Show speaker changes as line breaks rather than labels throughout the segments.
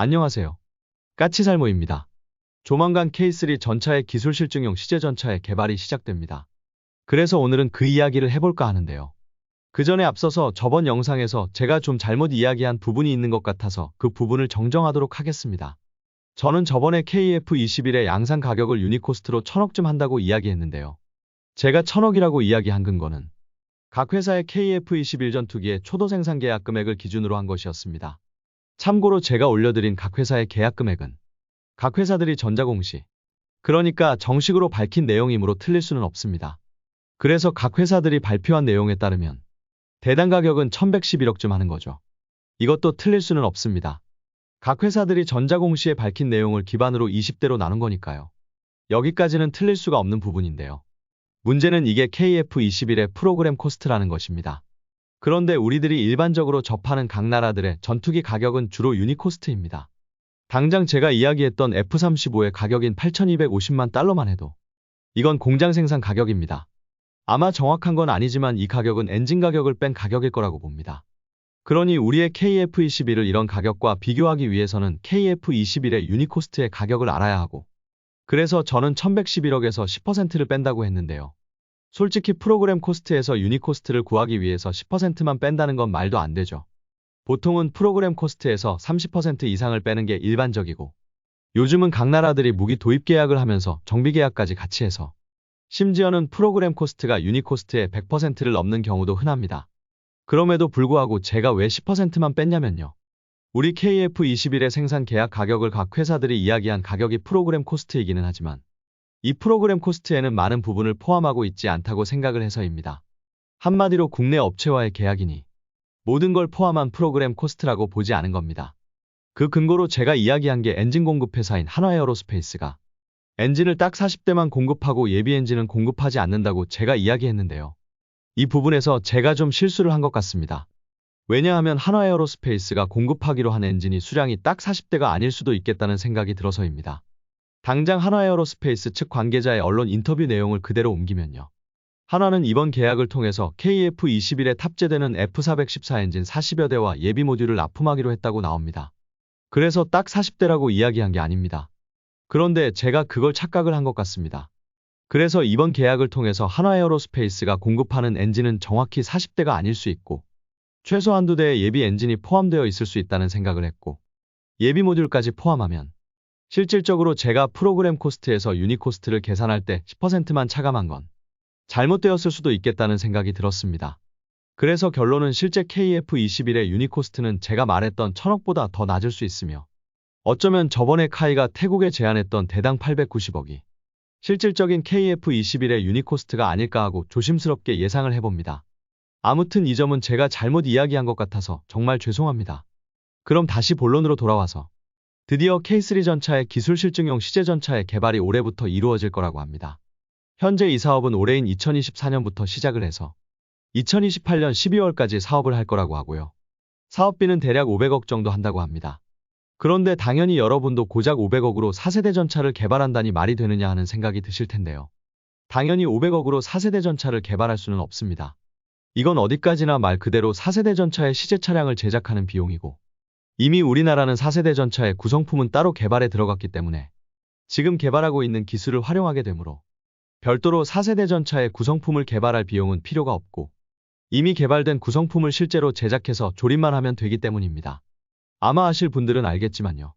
안녕하세요. 까치살모입니다. 조만간 K3 전차의 기술 실증용 시제 전차의 개발이 시작됩니다. 그래서 오늘은 그 이야기를 해볼까 하는데요. 그 전에 앞서서 저번 영상에서 제가 좀 잘못 이야기한 부분이 있는 것 같아서 그 부분을 정정하도록 하겠습니다. 저는 저번에 KF-21의 양산 가격을 유니코스트로 1000억쯤 한다고 이야기했는데요. 제가 1000억이라고 이야기한 근거는 각 회사의 KF-21 전투기의 초도 생산 계약 금액을 기준으로 한 것이었습니다. 참고로 제가 올려드린 각 회사의 계약 금액은 각 회사들이 전자공시, 그러니까 정식으로 밝힌 내용이므로 틀릴 수는 없습니다. 그래서 각 회사들이 발표한 내용에 따르면 대당 가격은 1111억쯤 하는 거죠. 이것도 틀릴 수는 없습니다. 각 회사들이 전자공시에 밝힌 내용을 기반으로 20대로 나눈 거니까요. 여기까지는 틀릴 수가 없는 부분인데요. 문제는 이게 KF-21의 프로그램 코스트라는 것입니다. 그런데 우리들이 일반적으로 접하는 각 나라들의 전투기 가격은 주로 유니코스트입니다. 당장 제가 이야기했던 F-35의 가격인 8,250만 달러만 해도 이건 공장 생산 가격입니다. 아마 정확한 건 아니지만 이 가격은 엔진 가격을 뺀 가격일 거라고 봅니다. 그러니 우리의 KF-21을 이런 가격과 비교하기 위해서는 KF-21의 유니코스트의 가격을 알아야 하고, 그래서 저는 1111억에서 10%를 뺀다고 했는데요. 솔직히 프로그램 코스트에서 유니코스트를 구하기 위해서 10%만 뺀다는 건 말도 안 되죠. 보통은 프로그램 코스트에서 30% 이상을 빼는 게 일반적이고, 요즘은 각 나라들이 무기 도입 계약을 하면서 정비 계약까지 같이 해서 심지어는 프로그램 코스트가 유니코스트의 100%를 넘는 경우도 흔합니다. 그럼에도 불구하고 제가 왜 10%만 뺐냐면요. 우리 KF-21의 생산 계약 가격을 각 회사들이 이야기한 가격이 프로그램 코스트이기는 하지만 이 프로그램 코스트에는 많은 부분을 포함하고 있지 않다고 생각을 해서입니다. 한마디로 국내 업체와의 계약이니 모든 걸 포함한 프로그램 코스트라고 보지 않은 겁니다. 그 근거로 제가 이야기한 게 엔진 공급 회사인 한화에어로스페이스가 엔진을 딱 40대만 공급하고 예비 엔진은 공급하지 않는다고 제가 이야기했는데요. 이 부분에서 제가 좀 실수를 한 것 같습니다. 왜냐하면 한화에어로스페이스가 공급하기로 한 엔진이 수량이 딱 40대가 아닐 수도 있겠다는 생각이 들어서입니다. 당장 한화에어로스페이스 측 관계자의 언론 인터뷰 내용을 그대로 옮기면요. 한화는 이번 계약을 통해서 KF-21에 탑재되는 F414 엔진 40여 대와 예비 모듈을 납품하기로 했다고 나옵니다. 그래서 딱 40대라고 이야기한 게 아닙니다. 그런데 제가 그걸 착각을 한 것 같습니다. 그래서 이번 계약을 통해서 한화에어로스페이스가 공급하는 엔진은 정확히 40대가 아닐 수 있고 최소 한두 대의 예비 엔진이 포함되어 있을 수 있다는 생각을 했고, 예비 모듈까지 포함하면 실질적으로 제가 프로그램 코스트에서 유니코스트를 계산할 때 10%만 차감한 건 잘못되었을 수도 있겠다는 생각이 들었습니다. 그래서 결론은 실제 KF-21의 유니코스트는 제가 말했던 1000억보다 더 낮을 수 있으며, 어쩌면 저번에 카이가 태국에 제안했던 대당 890억이 실질적인 KF-21의 유니코스트가 아닐까 하고 조심스럽게 예상을 해봅니다. 아무튼 이 점은 제가 잘못 이야기한 것 같아서 정말 죄송합니다. 그럼 다시 본론으로 돌아와서 드디어 K3 전차의 기술 실증용 시제 전차의 개발이 올해부터 이루어질 거라고 합니다. 현재 이 사업은 올해인 2024년부터 시작을 해서 2028년 12월까지 사업을 할 거라고 하고요. 사업비는 대략 500억 정도 한다고 합니다. 그런데 당연히 여러분도 고작 500억으로 4세대 전차를 개발한다니 말이 되느냐 하는 생각이 드실 텐데요. 당연히 500억으로 4세대 전차를 개발할 수는 없습니다. 이건 어디까지나 말 그대로 4세대 전차의 시제 차량을 제작하는 비용이고, 이미 우리나라는 4세대 전차의 구성품은 따로 개발에 들어갔기 때문에 지금 개발하고 있는 기술을 활용하게 되므로 별도로 4세대 전차의 구성품을 개발할 비용은 필요가 없고, 이미 개발된 구성품을 실제로 제작해서 조립만 하면 되기 때문입니다. 아마 아실 분들은 알겠지만요.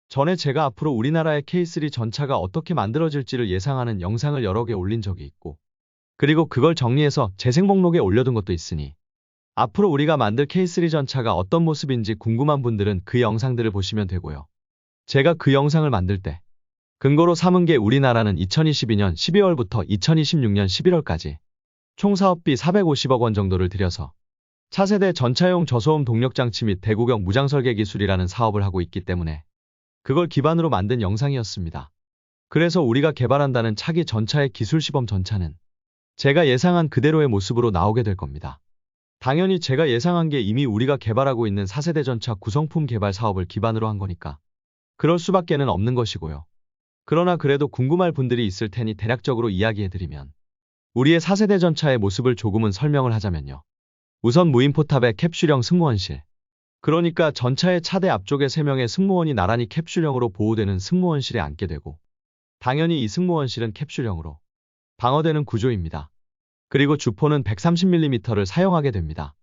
전에 제가 앞으로 우리나라의 K3 전차가 어떻게 만들어질지를 예상하는 영상을 여러 개 올린 적이 있고, 그리고 그걸 정리해서 재생 목록에 올려둔 것도 있으니 앞으로 우리가 만들 K3 전차가 어떤 모습인지 궁금한 분들은 그 영상들을 보시면 되고요. 제가 그 영상을 만들 때 근거로 삼은 게 우리나라는 2022년 12월부터 2026년 11월까지 총 사업비 450억 원 정도를 들여서 차세대 전차용 저소음 동력장치 및 대구경 무장설계 기술이라는 사업을 하고 있기 때문에 그걸 기반으로 만든 영상이었습니다. 그래서 우리가 개발한다는 차기 전차의 기술 시범 전차는 제가 예상한 그대로의 모습으로 나오게 될 겁니다. 당연히 제가 예상한 게 이미 우리가 개발하고 있는 4세대 전차 구성품 개발 사업을 기반으로 한 거니까 그럴 수밖에는 없는 것이고요. 그러나 그래도 궁금할 분들이 있을 테니 대략적으로 이야기해드리면, 우리의 4세대 전차의 모습을 조금은 설명을 하자면요. 우선 무인포탑의 캡슐형 승무원실, 그러니까 전차의 차대 앞쪽에 3명의 승무원이 나란히 캡슐형으로 보호되는 승무원실에 앉게 되고, 당연히 이 승무원실은 캡슐형으로 방어되는 구조입니다. 그리고 주포는 130mm를 사용하게 됩니다.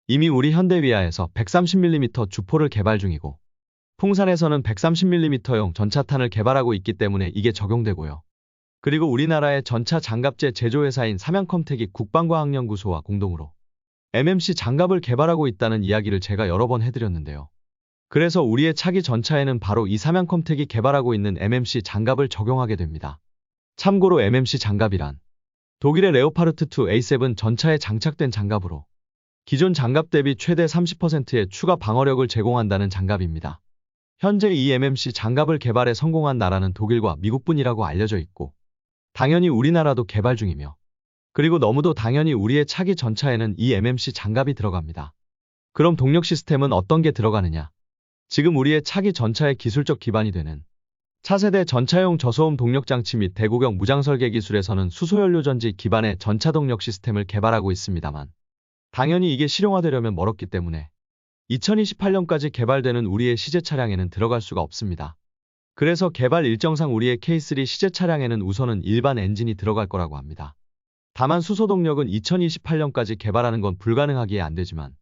이미 우리 현대위하에서 130mm 주포를 개발 중이고, 풍산에서는 130mm용 전차탄을 개발하고 있기 때문에 이게 적용되고요. 그리고 우리나라의 전차 장갑제 제조회사인 삼양컴택이 국방과학연구소와 공동으로 MMC 장갑을 개발하고 있다는 이야기를 제가 여러 번 해드렸는데요. 그래서 우리의 차기 전차에는 바로 이 삼양컴택이 개발하고 있는 MMC 장갑을 적용하게 됩니다. 참고로 MMC 장갑이란 독일의 레오파르트 2 A7 전차에 장착된 장갑으로 기존 장갑 대비 최대 30%의 추가 방어력을 제공한다는 장갑입니다. 현재 이 MMC 장갑을 개발에 성공한 나라는 독일과 미국뿐이라고 알려져 있고, 당연히 우리나라도 개발 중이며, 그리고 너무도 당연히 우리의 차기 전차에는 이 MMC 장갑이 들어갑니다. 그럼 동력 시스템은 어떤 게 들어가느냐? 지금 우리의 차기 전차의 기술적 기반이 되는 차세대 전차용 저소음 동력 장치 및 대구경 무장 설계 기술에서는 수소연료 전지 기반의 전차 동력 시스템을 개발하고 있습니다만, 당연히 이게 실용화되려면 멀었기 때문에 2028년까지 개발되는 우리의 시제 차량에는 들어갈 수가 없습니다. 그래서 개발 일정상 우리의 K3 시제 차량에는 우선은 일반 엔진이 들어갈 거라고 합니다. 다만 수소 동력은 2028년까지 개발하는 건 불가능하기에 안 되지만,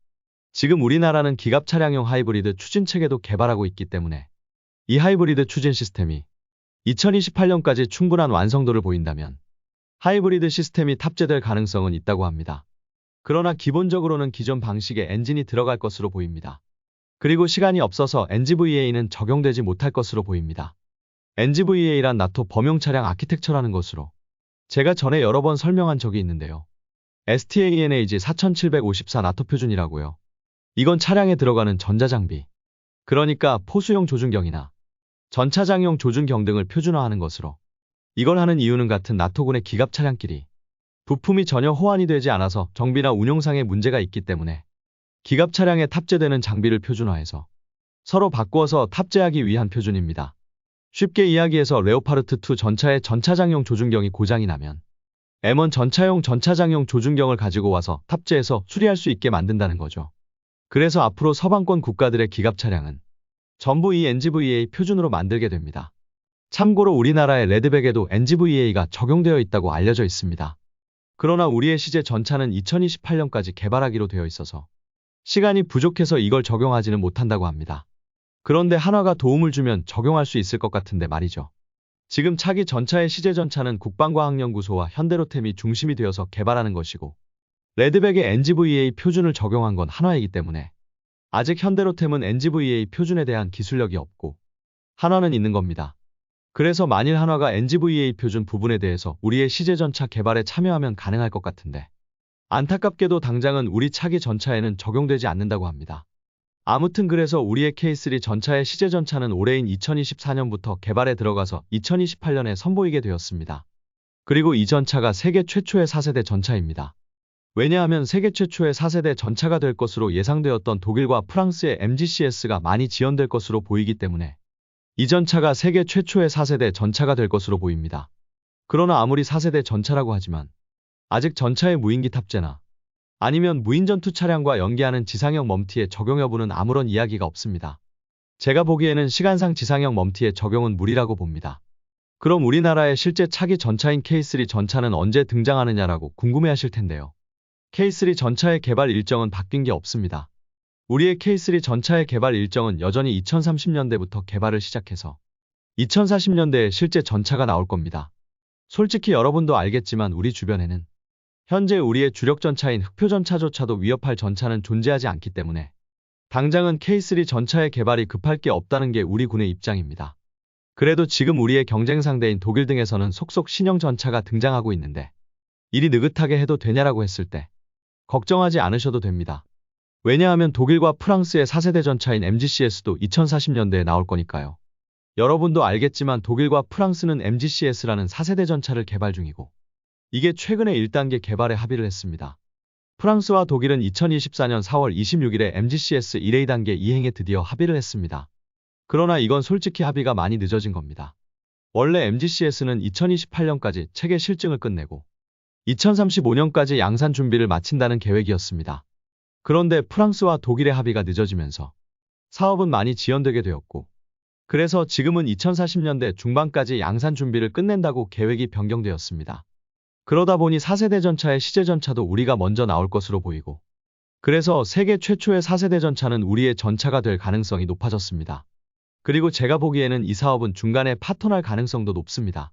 지금 우리나라는 기갑 차량용 하이브리드 추진 체계도 개발하고 있기 때문에 이 하이브리드 추진 시스템이 2028년까지 충분한 완성도를 보인다면 하이브리드 시스템이 탑재될 가능성은 있다고 합니다. 그러나 기본적으로는 기존 방식의 엔진이 들어갈 것으로 보입니다. 그리고 시간이 없어서 NGVA는 적용되지 못할 것으로 보입니다. NGVA란 나토 범용 차량 아키텍처라는 것으로 제가 전에 여러 번 설명한 적이 있는데요. STANAG 4754 나토 표준이라고요. 이건 차량에 들어가는 전자장비, 그러니까 포수용 조준경이나 전차장용 조준경 등을 표준화하는 것으로, 이걸 하는 이유는 같은 나토군의 기갑 차량끼리 부품이 전혀 호환이 되지 않아서 정비나 운용상의 문제가 있기 때문에 기갑 차량에 탑재되는 장비를 표준화해서 서로 바꾸어서 탑재하기 위한 표준입니다. 쉽게 이야기해서 레오파르트 2 전차의 전차장용 조준경이 고장이 나면 M1 전차용 전차장용 조준경을 가지고 와서 탑재해서 수리할 수 있게 만든다는 거죠. 그래서 앞으로 서방권 국가들의 기갑 차량은 전부 이 NGVA 표준으로 만들게 됩니다. 참고로 우리나라의 레드백에도 NGVA가 적용되어 있다고 알려져 있습니다. 그러나 우리의 시제 전차는 2028년까지 개발하기로 되어 있어서 시간이 부족해서 이걸 적용하지는 못한다고 합니다. 그런데 한화가 도움을 주면 적용할 수 있을 것 같은데 말이죠. 지금 차기 전차의 시제 전차는 국방과학연구소와 현대로템이 중심이 되어서 개발하는 것이고, 레드백의 NGVA 표준을 적용한 건 한화이기 때문에 아직 현대로템은 NGVA 표준에 대한 기술력이 없고 한화는 있는 겁니다. 그래서 만일 한화가 NGVA 표준 부분에 대해서 우리의 시제 전차 개발에 참여하면 가능할 것 같은데, 안타깝게도 당장은 우리 차기 전차에는 적용되지 않는다고 합니다. 아무튼 그래서 우리의 K3 전차의 시제 전차는 올해인 2024년부터 개발에 들어가서 2028년에 선보이게 되었습니다. 그리고 이 전차가 세계 최초의 4세대 전차입니다. 왜냐하면 세계 최초의 4세대 전차가 될 것으로 예상되었던 독일과 프랑스의 MGCS가 많이 지연될 것으로 보이기 때문에 이 전차가 세계 최초의 4세대 전차가 될 것으로 보입니다. 그러나 아무리 4세대 전차라고 하지만 아직 전차의 무인기 탑재나 아니면 무인전투 차량과 연계하는 지상형 멈티의 적용 여부는 아무런 이야기가 없습니다. 제가 보기에는 시간상 지상형 멈티의 적용은 무리라고 봅니다. 그럼 우리나라의 실제 차기 전차인 K3 전차는 언제 등장하느냐라고 궁금해하실 텐데요. K3 전차의 개발 일정은 바뀐 게 없습니다. 우리의 K3 전차의 개발 일정은 여전히 2030년대부터 개발을 시작해서 2040년대에 실제 전차가 나올 겁니다. 솔직히 여러분도 알겠지만 우리 주변에는 현재 우리의 주력 전차인 흑표 전차조차도 위협할 전차는 존재하지 않기 때문에 당장은 K3 전차의 개발이 급할 게 없다는 게 우리 군의 입장입니다. 그래도 지금 우리의 경쟁 상대인 독일 등에서는 속속 신형 전차가 등장하고 있는데 일이 느긋하게 해도 되냐라고 했을 때 걱정하지 않으셔도 됩니다. 왜냐하면 독일과 프랑스의 4세대 전차인 MGCS도 2040년대에 나올 거니까요. 여러분도 알겠지만 독일과 프랑스는 MGCS라는 4세대 전차를 개발 중이고 이게 최근에 1단계 개발에 합의를 했습니다. 프랑스와 독일은 2024년 4월 26일에 MGCS 1A 단계 이행에 드디어 합의를 했습니다. 그러나 이건 솔직히 합의가 많이 늦어진 겁니다. 원래 MGCS는 2028년까지 체계 실증을 끝내고 2035년까지 양산 준비를 마친다는 계획이었습니다. 그런데 프랑스와 독일의 합의가 늦어지면서 사업은 많이 지연되게 되었고, 그래서 지금은 2040년대 중반까지 양산 준비를 끝낸다고 계획이 변경되었습니다. 그러다 보니 4세대 전차의 시제 전차도 우리가 먼저 나올 것으로 보이고, 그래서 세계 최초의 4세대 전차는 우리의 전차가 될 가능성이 높아졌습니다. 그리고 제가 보기에는 이 사업은 중간에 파토날 가능성도 높습니다.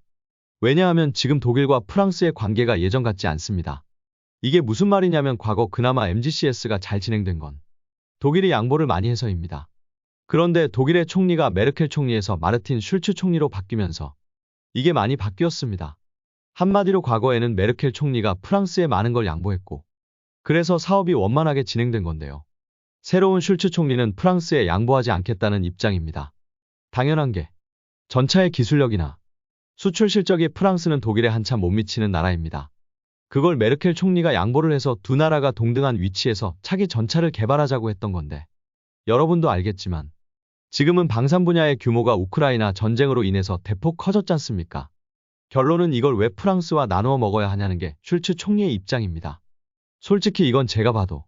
왜냐하면 지금 독일과 프랑스의 관계가 예전 같지 않습니다. 이게 무슨 말이냐면 과거 그나마 MGCS가 잘 진행된 건 독일이 양보를 많이 해서입니다. 그런데 독일의 총리가 메르켈 총리에서 마르틴 슐츠 총리로 바뀌면서 이게 많이 바뀌었습니다. 한마디로 과거에는 메르켈 총리가 프랑스에 많은 걸 양보했고, 그래서 사업이 원만하게 진행된 건데요. 새로운 슐츠 총리는 프랑스에 양보하지 않겠다는 입장입니다. 당연한 게 전차의 기술력이나 수출 실적이 프랑스는 독일에 한참 못 미치는 나라입니다. 그걸 메르켈 총리가 양보를 해서 두 나라가 동등한 위치에서 차기 전차를 개발하자고 했던 건데, 여러분도 알겠지만 지금은 방산 분야의 규모가 우크라이나 전쟁으로 인해서 대폭 커졌지 않습니까? 결론은 이걸 왜 프랑스와 나누어 먹어야 하냐는 게 슐츠 총리의 입장입니다. 솔직히 이건 제가 봐도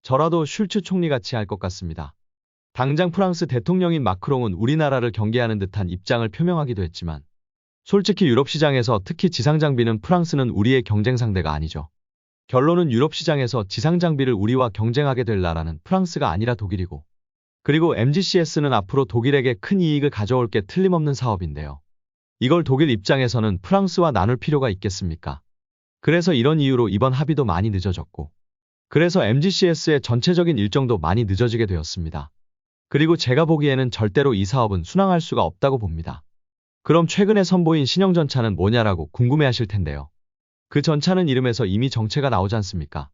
저라도 슐츠 총리같이 할 것 같습니다. 당장 프랑스 대통령인 마크롱은 우리나라를 경계하는 듯한 입장을 표명하기도 했지만, 솔직히 유럽 시장에서 특히 지상 장비는 프랑스는 우리의 경쟁 상대가 아니죠. 결론은 유럽 시장에서 지상 장비를 우리와 경쟁하게 될 나라는 프랑스가 아니라 독일이고, 그리고 MGCS는 앞으로 독일에게 큰 이익을 가져올 게 틀림없는 사업인데요. 이걸 독일 입장에서는 프랑스와 나눌 필요가 있겠습니까? 그래서 이런 이유로 이번 합의도 많이 늦어졌고, 그래서 MGCS의 전체적인 일정도 많이 늦어지게 되었습니다. 그리고 제가 보기에는 절대로 이 사업은 순항할 수가 없다고 봅니다. 그럼 최근에 선보인 신형 전차는 뭐냐라고 궁금해하실 텐데요. 그 전차는 이름에서 이미 정체가 나오지 않습니까?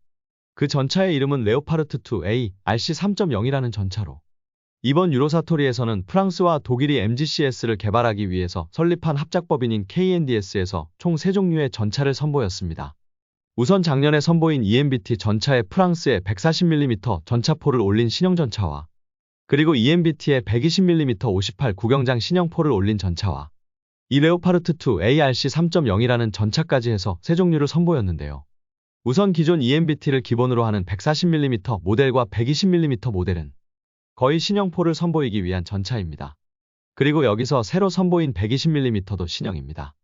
그 전차의 이름은 레오파르트2A RC3.0이라는 전차로, 이번 유로사토리에서는 프랑스와 독일이 MGCS를 개발하기 위해서 설립한 합작법인인 KNDS에서 총 3종류의 전차를 선보였습니다. 우선 작년에 선보인 EMBT 전차에 프랑스의 140mm 전차포를 올린 신형 전차와, 그리고 EMBT에 120mm 58 구경장 신형포를 올린 전차와, 이 레오파르트2 ARC3.0이라는 전차까지 해서 3종류를 선보였는데요. 우선 기존 EMBT를 기본으로 하는 140mm 모델과 120mm 모델은 거의 신형포를 선보이기 위한 전차입니다. 그리고 여기서 새로 선보인 120mm도 신형입니다.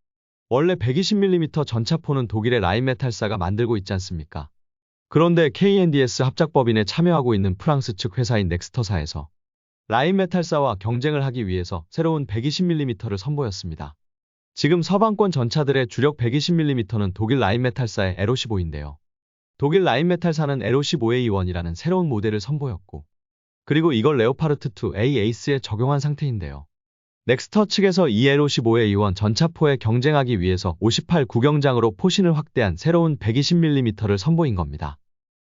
원래 120mm 전차포는 독일의 라인메탈사가 만들고 있지 않습니까? 그런데 KNDS 합작법인에 참여하고 있는 프랑스 측 회사인 넥스터사에서 라인메탈사와 경쟁을 하기 위해서 새로운 120mm를 선보였습니다. 지금 서방권 전차들의 주력 120mm는 독일 라인메탈사의 L55인데요. 독일 라인메탈사는 L55A1이라는 새로운 모델을 선보였고, 그리고 이걸 레오파르트2A 에이스에 적용한 상태인데요. 넥스터 측에서 이 L55A1 전차포에 경쟁하기 위해서 58 구경장으로 포신을 확대한 새로운 120mm를 선보인 겁니다.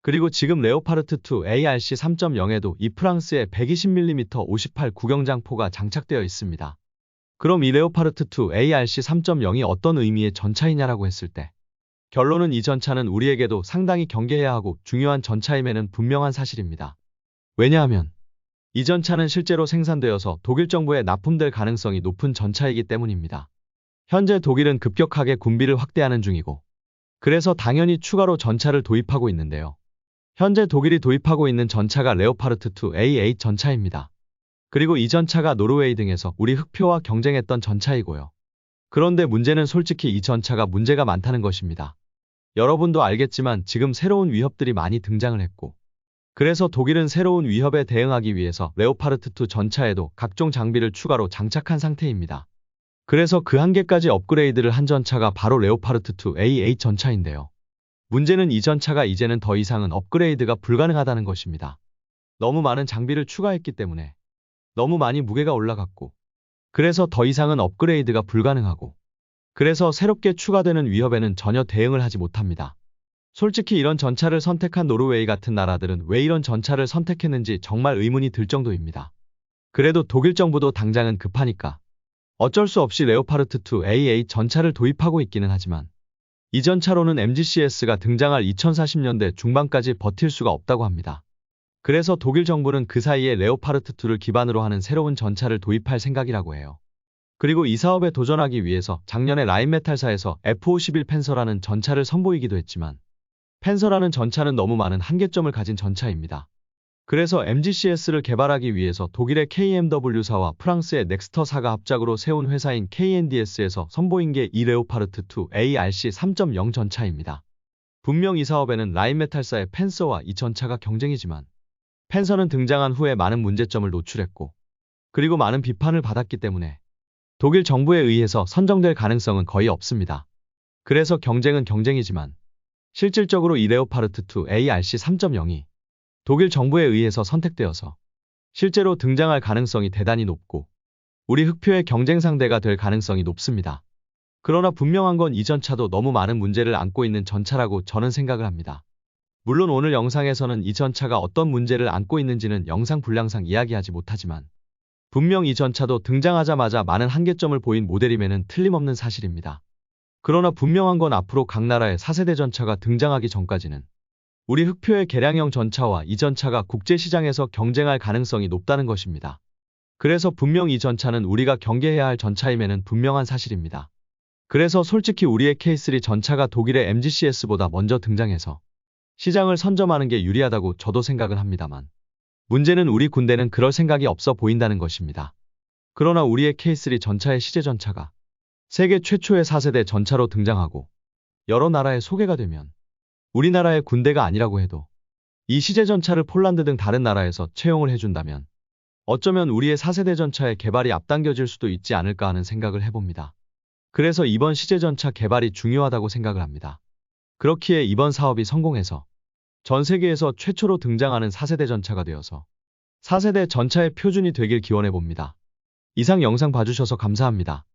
그리고 지금 레오파르트2 ARC3.0에도 이 프랑스의 120mm 58 구경장 포가 장착되어 있습니다. 그럼 이 레오파르트2 ARC3.0이 어떤 의미의 전차이냐라고 했을 때, 결론은 이 전차는 우리에게도 상당히 경계해야 하고 중요한 전차임에는 분명한 사실입니다. 왜냐하면 이 전차는 실제로 생산되어서 독일 정부에 납품될 가능성이 높은 전차이기 때문입니다. 현재 독일은 급격하게 군비를 확대하는 중이고, 그래서 당연히 추가로 전차를 도입하고 있는데요. 현재 독일이 도입하고 있는 전차가 레오파르트2 A8 전차입니다. 그리고 이 전차가 노르웨이 등에서 우리 흑표와 경쟁했던 전차이고요. 그런데 문제는 솔직히 이 전차가 문제가 많다는 것입니다. 여러분도 알겠지만 지금 새로운 위협들이 많이 등장을 했고, 그래서 독일은 새로운 위협에 대응하기 위해서 레오파르트2 전차에도 각종 장비를 추가로 장착한 상태입니다. 그래서 그 한계까지 업그레이드를 한 전차가 바로 레오파르트2 A8 전차인데요. 문제는 이 전차가 이제는 더 이상은 업그레이드가 불가능하다는 것입니다. 너무 많은 장비를 추가했기 때문에 너무 많이 무게가 올라갔고, 그래서 더 이상은 업그레이드가 불가능하고, 그래서 새롭게 추가되는 위협에는 전혀 대응을 하지 못합니다. 솔직히 이런 전차를 선택한 노르웨이 같은 나라들은 왜 이런 전차를 선택했는지 정말 의문이 들 정도입니다. 그래도 독일 정부도 당장은 급하니까 어쩔 수 없이 레오파르트2 A8 전차를 도입하고 있기는 하지만, 이 전차로는 MGCS가 등장할 2040년대 중반까지 버틸 수가 없다고 합니다. 그래서 독일 정부는 그 사이에 레오파르트2를 기반으로 하는 새로운 전차를 도입할 생각이라고 해요. 그리고 이 사업에 도전하기 위해서 작년에 라인메탈사에서 F51 팬서라는 전차를 선보이기도 했지만, 팬서라는 전차는 너무 많은 한계점을 가진 전차입니다. 그래서 MGCS를 개발하기 위해서 독일의 KMW사와 프랑스의 넥스터사가 합작으로 세운 회사인 KNDS에서 선보인 게 이 레오파르트 2 ARC 3.0 전차입니다. 분명 이 사업에는 라인메탈사의 펜서와 이 전차가 경쟁이지만 펜서는 등장한 후에 많은 문제점을 노출했고 그리고 많은 비판을 받았기 때문에 독일 정부에 의해서 선정될 가능성은 거의 없습니다. 그래서 경쟁은 경쟁이지만 실질적으로 이 레오파르트 2 ARC 3.0이 독일 정부에 의해서 선택되어서 실제로 등장할 가능성이 대단히 높고 우리 흑표의 경쟁 상대가 될 가능성이 높습니다. 그러나 분명한 건 이 전차도 너무 많은 문제를 안고 있는 전차라고 저는 생각을 합니다. 물론 오늘 영상에서는 이 전차가 어떤 문제를 안고 있는지는 영상 분량상 이야기하지 못하지만 분명 이 전차도 등장하자마자 많은 한계점을 보인 모델임에는 틀림없는 사실입니다. 그러나 분명한 건 앞으로 각 나라의 4세대 전차가 등장하기 전까지는 우리 흑표의 개량형 전차와 이 전차가 국제시장에서 경쟁할 가능성이 높다는 것입니다. 그래서 분명 이 전차는 우리가 경계해야 할 전차임에는 분명한 사실입니다. 그래서 솔직히 우리의 K3 전차가 독일의 MGCS보다 먼저 등장해서 시장을 선점하는 게 유리하다고 저도 생각은 합니다만 문제는 우리 군대는 그럴 생각이 없어 보인다는 것입니다. 그러나 우리의 K3 전차의 시제 전차가 세계 최초의 4세대 전차로 등장하고 여러 나라에 소개가 되면 우리나라의 군대가 아니라고 해도 이 시제 전차를 폴란드 등 다른 나라에서 채용을 해준다면 어쩌면 우리의 4세대 전차의 개발이 앞당겨질 수도 있지 않을까 하는 생각을 해봅니다. 그래서 이번 시제 전차 개발이 중요하다고 생각을 합니다. 그렇기에 이번 사업이 성공해서 전 세계에서 최초로 등장하는 4세대 전차가 되어서 4세대 전차의 표준이 되길 기원해봅니다. 이상 영상 봐주셔서 감사합니다.